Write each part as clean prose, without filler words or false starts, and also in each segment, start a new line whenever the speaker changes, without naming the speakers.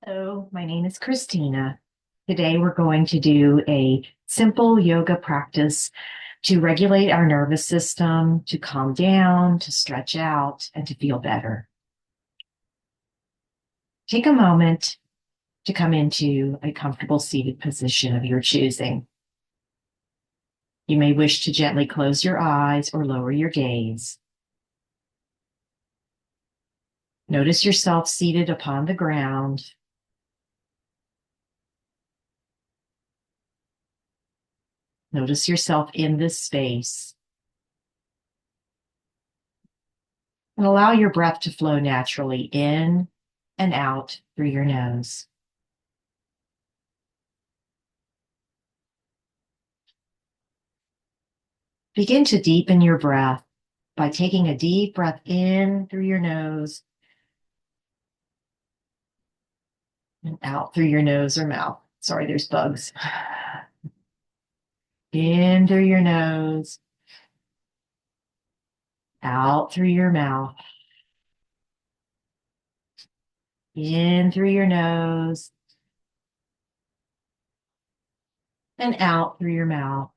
Hello, my name is Christina. Today we're going to do a simple yoga practice to regulate our nervous system, to calm down, to stretch out, and to feel better. Take a moment to come into a comfortable seated position of your choosing. You may wish to gently close your eyes or lower your gaze. Notice yourself seated upon the ground. Notice yourself in this space. And allow your breath to flow naturally in and out through your nose. Begin to deepen your breath by taking a deep breath in through your nose and out through your nose or mouth. Sorry, there's bugs. In through your nose, out through your mouth. In through your nose and out through your mouth.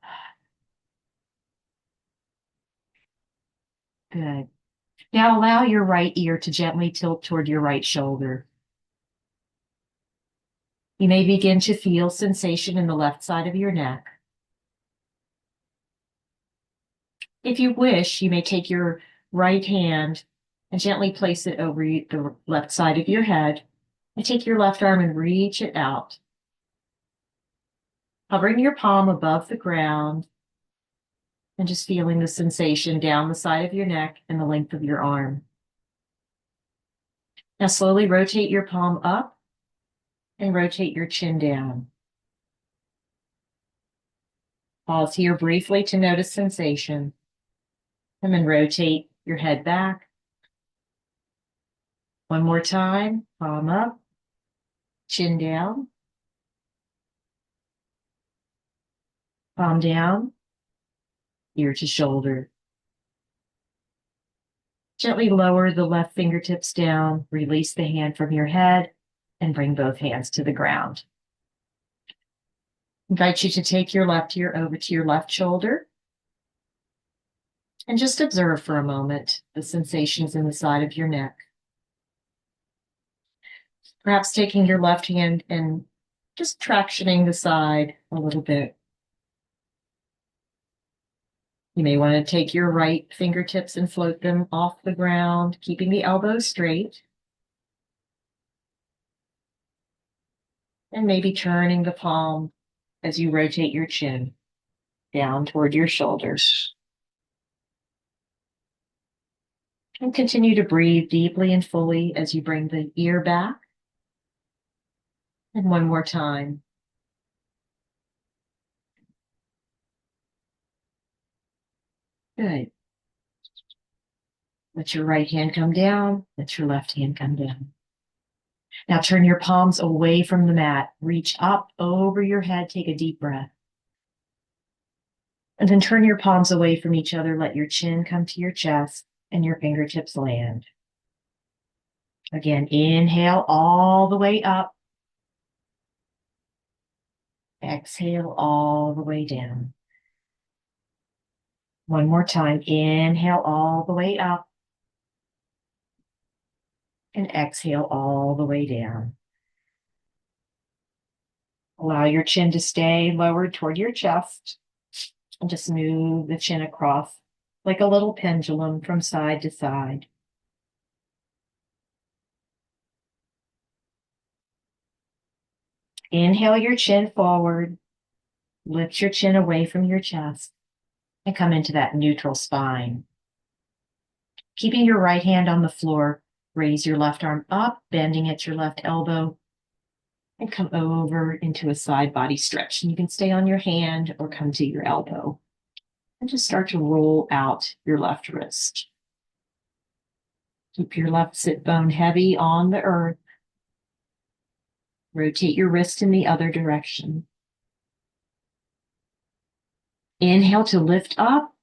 Good. Now allow your right ear to gently tilt toward your right shoulder. You may begin to feel sensation in the left side of your neck. If you wish, you may take your right hand and gently place it over the left side of your head and take your left arm and reach it out. Hovering your palm above the ground and just feeling the sensation down the side of your neck and the length of your arm. Now slowly rotate your palm up and rotate your chin down. Pause here briefly to notice sensation, and then rotate your head back. One more time, palm up, chin down, palm down, ear to shoulder. Gently lower the left fingertips down, release the hand from your head, and bring both hands to the ground. Invite you to take your left ear over to your left shoulder and just observe for a moment the sensations in the side of your neck. Perhaps taking your left hand and just tractioning the side a little bit. You may want to take your right fingertips and float them off the ground, keeping the elbows straight. And maybe turning the palm as you rotate your chin down toward your shoulders. And continue to breathe deeply and fully as you bring the ear back. And one more time. Good. Let your right hand come down. Let your left hand come down. Now turn your palms away from the mat. Reach up over your head. Take a deep breath. And then turn your palms away from each other. Let your chin come to your chest and your fingertips land. Again, inhale all the way up. Exhale all the way down. One more time. Inhale all the way up. And exhale all the way down. Allow your chin to stay lowered toward your chest. And just move the chin across like a little pendulum from side to side. Inhale your chin forward. Lift your chin away from your chest and come into that neutral spine. Keeping your right hand on the floor, raise your left arm up, bending at your left elbow, and come over into a side body stretch. And you can stay on your hand or come to your elbow. And just start to roll out your left wrist. Keep your left sit bone heavy on the earth. Rotate your wrist in the other direction. Inhale to lift up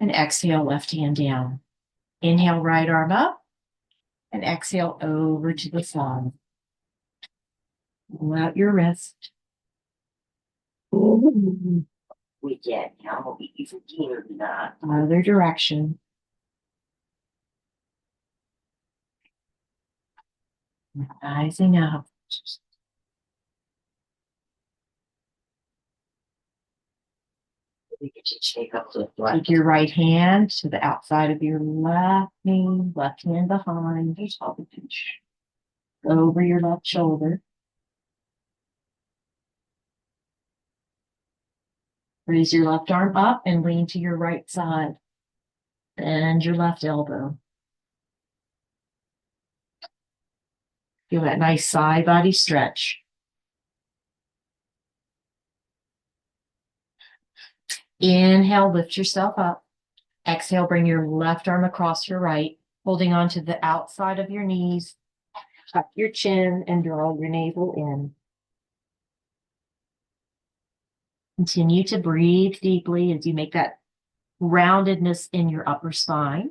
and exhale left hand down. Inhale right arm up and exhale over to the side. Pull out your wrist.
We get now if we can or not.
Other direction. Rising up.
We get to shake up the
Take your right hand to the outside of your left knee, left hand behind, over your left shoulder. Raise your left arm up and lean to your right side. Bend your left elbow. Feel that nice side body stretch. Inhale, lift yourself up. Exhale, bring your left arm across your right, holding on to the outside of your knees. Tuck your chin and draw your navel in. Continue to breathe deeply as you make that roundedness in your upper spine.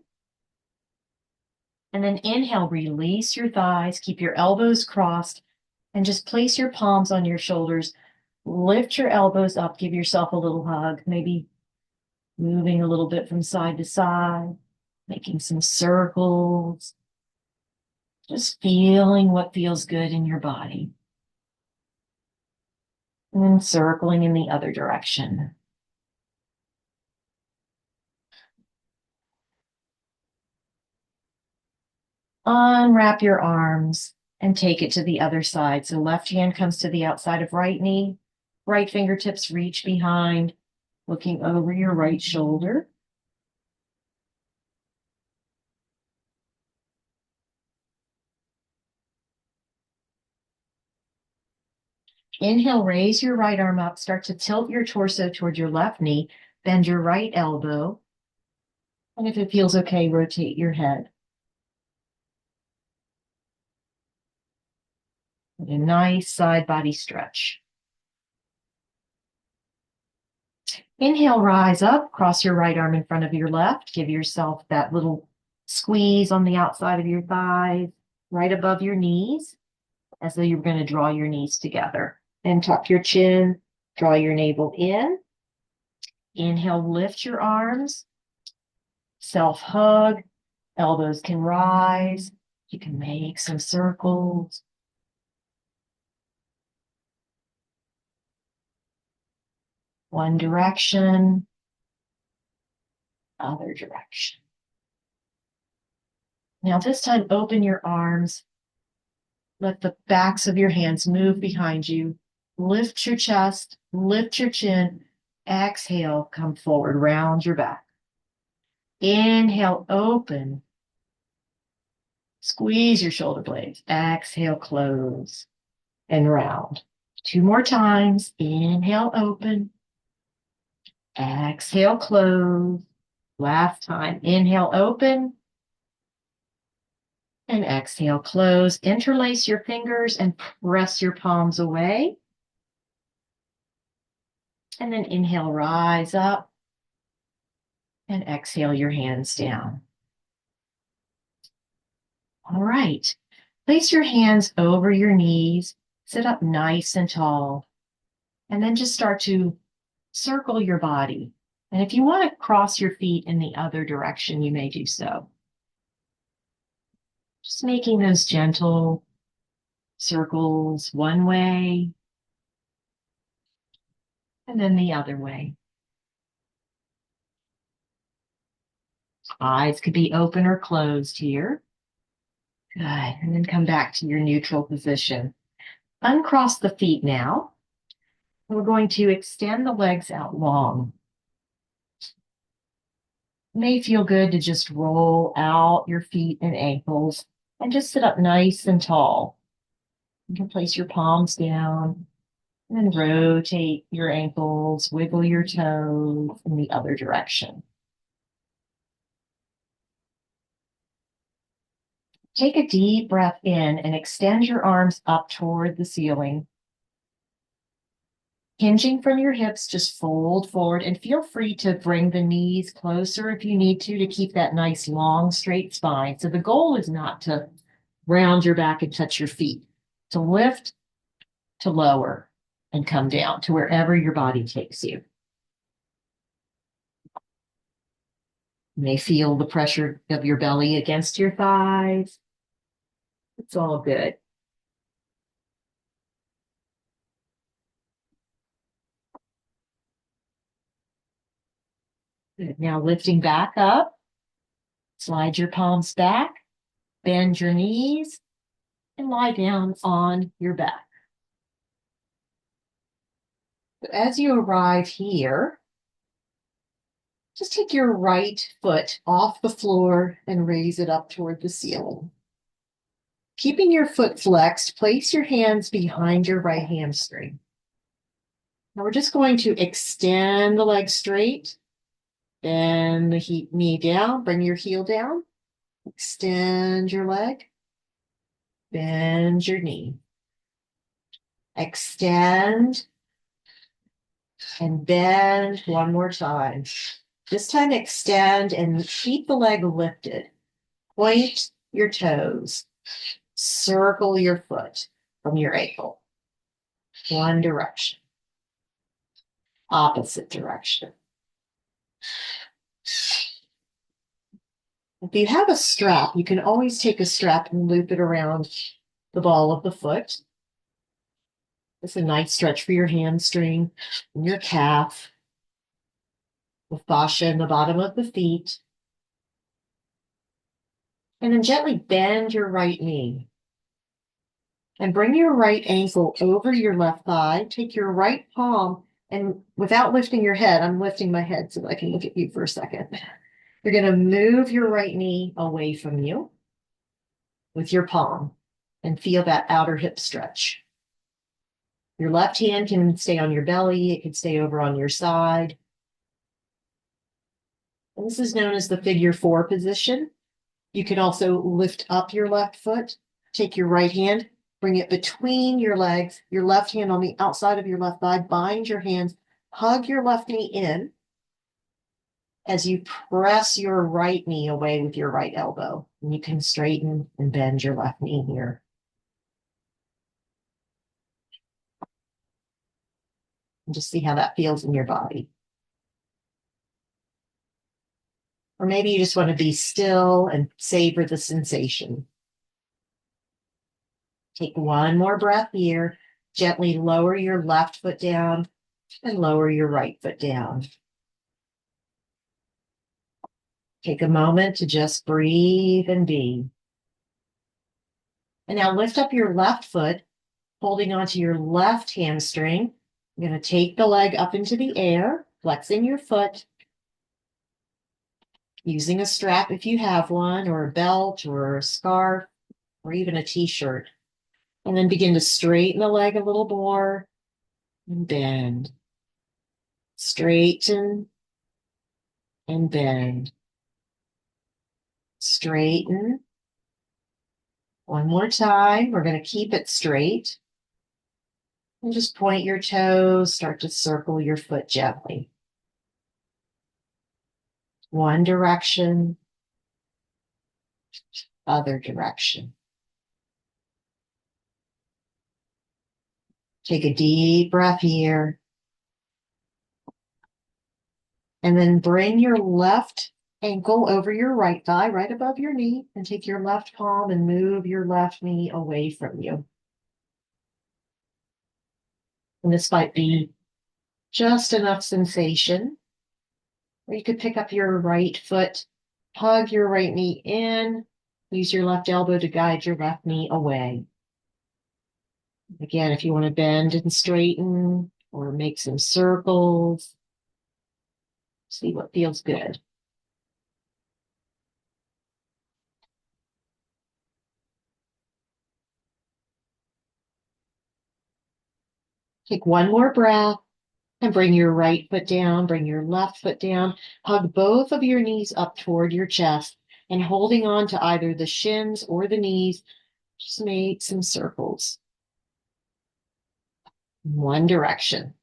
And then inhale, release your thighs, keep your elbows crossed, and just place your palms on your shoulders. Lift your elbows up, give yourself a little hug, maybe moving a little bit from side to side, making some circles, just feeling what feels good in your body. And then circling in the other direction. Unwrap your arms and take it to the other side. So left hand comes to the outside of right knee, right fingertips reach behind, looking over your right shoulder. Inhale, raise your right arm up, start to tilt your torso toward your left knee, bend your right elbow, and if it feels okay, rotate your head. A nice side body stretch. Inhale, rise up, cross your right arm in front of your left. Give yourself that little squeeze on the outside of your thighs, right above your knees, as though you're going to draw your knees together. And tuck your chin, draw your navel in. Inhale, lift your arms, self-hug, elbows can rise. You can make some circles. One direction, other direction. Now this time, open your arms. Let the backs of your hands move behind you. Lift your chest, lift your chin. Exhale, come forward, round your back. Inhale, open. Squeeze your shoulder blades. Exhale, close and round. Two more times. Inhale, open. Exhale, close. Last time. Inhale, open. And exhale, close. Interlace your fingers and press your palms away. And then inhale, rise up. And exhale your hands down. All right. Place your hands over your knees. Sit up nice and tall. And then just start to circle your body. And if you want to cross your feet in the other direction, you may do so. Just making those gentle circles one way and then the other way. Eyes could be open or closed here. Good. And then come back to your neutral position. Uncross the feet now. We're going to extend the legs out long. It may feel good to just roll out your feet and ankles and just sit up nice and tall. You can place your palms down and then rotate your ankles, wiggle your toes in the other direction. Take a deep breath in and extend your arms up toward the ceiling. Hinging from your hips, just fold forward and feel free to bring the knees closer if you need to keep that nice long straight spine. So the goal is not to round your back and touch your feet. To lift to lower and come down to wherever your body takes you. You may feel the pressure of your belly against your thighs. It's all good. Good. Now lifting back up, slide your palms back, bend your knees, and lie down on your back. But as you arrive here, just take your right foot off the floor and raise it up toward the ceiling. Keeping your foot flexed, place your hands behind your right hamstring. Now we're just going to extend the leg straight, bend the knee down, bring your heel down, extend your leg, bend your knee. Extend and bend one more time. This time extend and keep the leg lifted. Point your toes. Circle your foot from your ankle. One direction. Opposite direction. If you have a strap, you can always take a strap and loop it around the ball of the foot. It's a nice stretch for your hamstring and your calf, the fascia in the bottom of the feet. And then gently bend your right knee. And bring your right ankle over your left thigh. Take your right palm, and without lifting your head, I'm lifting my head so that I can look at you for a second. You're going to move your right knee away from you with your palm and feel that outer hip stretch. Your left hand can stay on your belly. It can stay over on your side. And this is known as the figure 4 position. You can also lift up your left foot, take your right hand, bring it between your legs, your left hand on the outside of your left thigh, bind your hands, hug your left knee in as you press your right knee away with your right elbow. And you can straighten and bend your left knee here. And just see how that feels in your body. Or maybe you just want to be still and savor the sensation. Take one more breath here. Gently lower your left foot down and lower your right foot down. Take a moment to just breathe and be. And now lift up your left foot, holding onto your left hamstring. You're going to take the leg up into the air, flexing your foot, using a strap if you have one, or a belt, or a scarf, or even a t-shirt. And then begin to straighten the leg a little more and bend. Straighten and bend. Straighten. One more time. We're going to keep it straight. And just point your toes, start to circle your foot gently. One direction, other direction. Take a deep breath here. And then bring your left ankle over your right thigh, right above your knee, and take your left palm and move your left knee away from you. And this might be just enough sensation. Or you could pick up your right foot, hug your right knee in, use your left elbow to guide your left knee away. Again, if you want to bend and straighten or make some circles, see what feels good. Take one more breath and bring your right foot down, bring your left foot down, hug both of your knees up toward your chest, and holding on to either the shins or the knees, just make some circles. One direction.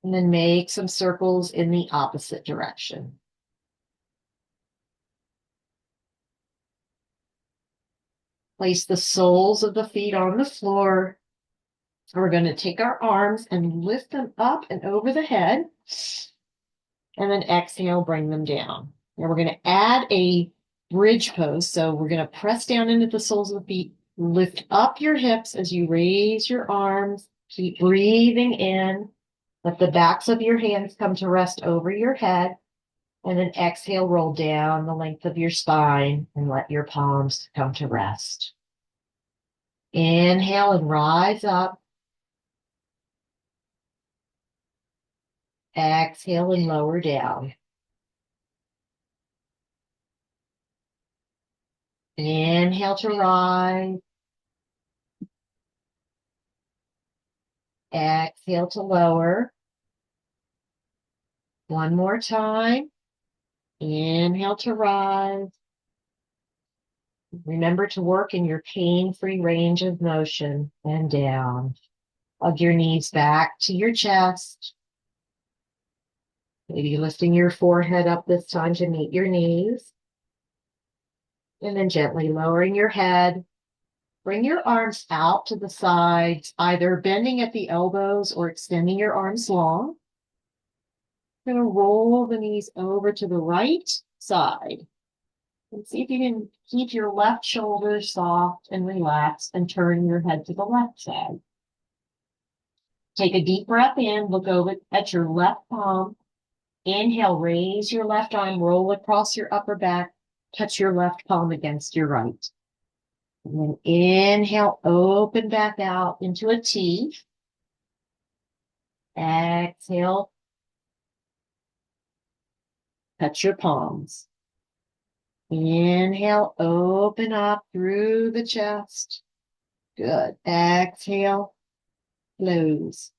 And then make some circles in the opposite direction. Place the soles of the feet on the floor. We're going to take our arms and lift them up and over the head. And then exhale, bring them down. Now we're going to add a bridge pose. So we're going to press down into the soles of the feet, lift up your hips as you raise your arms. Keep breathing in. Let the backs of your hands come to rest over your head. And then exhale, roll down the length of your spine and let your palms come to rest. Inhale and rise up. Exhale and lower down. Inhale to rise. Exhale to lower. One more time. Inhale to rise. Remember to work in your pain-free range of motion and down. Hug your knees back to your chest. Maybe lifting your forehead up this time to meet your knees. And then gently lowering your head. Bring your arms out to the sides, either bending at the elbows or extending your arms long. You're going to roll the knees over to the right side. And see if you can keep your left shoulder soft and relaxed and turn your head to the left side. Take a deep breath in, look over at your left palm. Inhale, raise your left arm, roll across your upper back, touch your left palm against your right. And then inhale, open back out into a T. Exhale, touch your palms. Inhale, open up through the chest. Good. Exhale, close.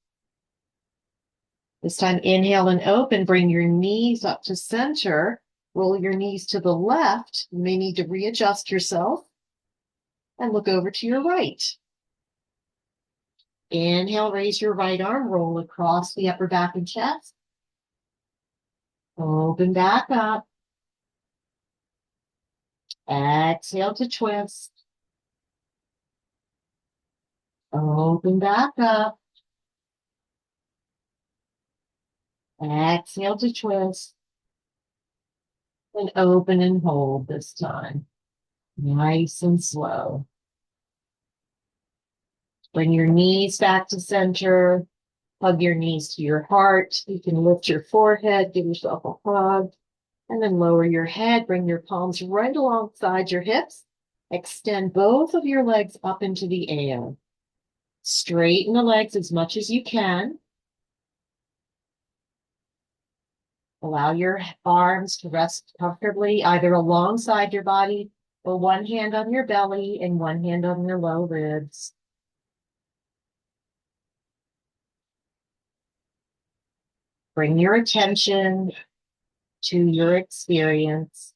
This time, inhale and open. Bring your knees up to center. Roll your knees to the left. You may need to readjust yourself. And look over to your right. Inhale, raise your right arm. Roll across the upper back and chest. Open back up. Exhale to twist. Open back up. Exhale to twist. And open and hold this time. Nice and slow. Bring your knees back to center. Hug your knees to your heart. You can lift your forehead, give yourself a hug, and then lower your head. Bring your palms right alongside your hips. Extend both of your legs up into the air. Straighten the legs as much as you can. Allow your arms to rest comfortably either alongside your body or one hand on your belly and one hand on your low ribs. Bring your attention to your experience.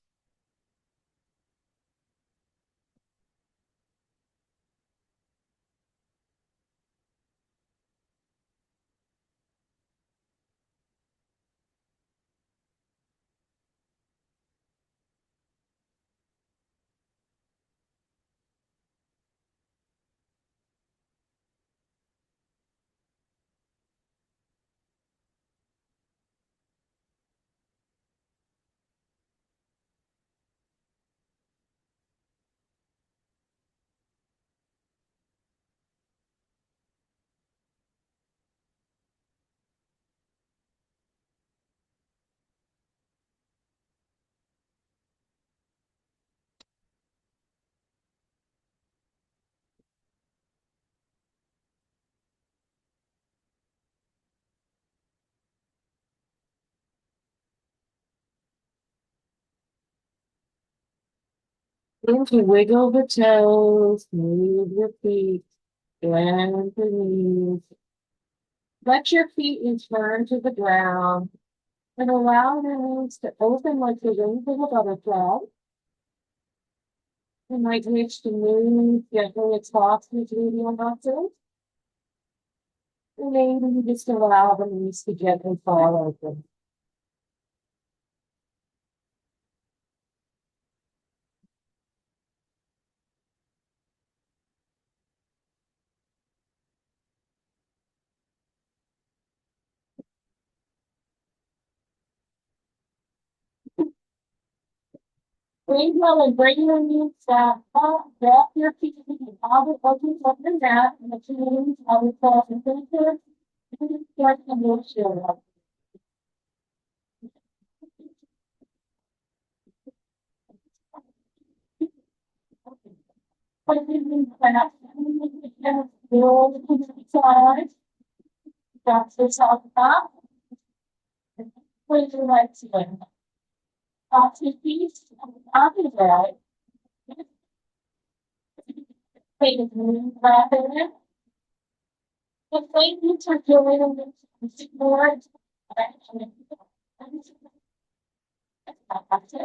Begin to wiggle the toes, move your feet, bend the knees. Let your feet return to the ground and allow your knees to open like the wings of a butterfly. You might reach to move gently across between your muscles. And maybe you just allow the knees to gently fall open.
Breathe well and bring your knees down. Wrap your feet in the other edges of the mat and the knees of the toes and fingers. Start to move your put it in class. Roll to the side. Drop yourself up. Put your legs in. Off your feet. Off your leg. Take a deep breath in. The thing you took your little support. That's it.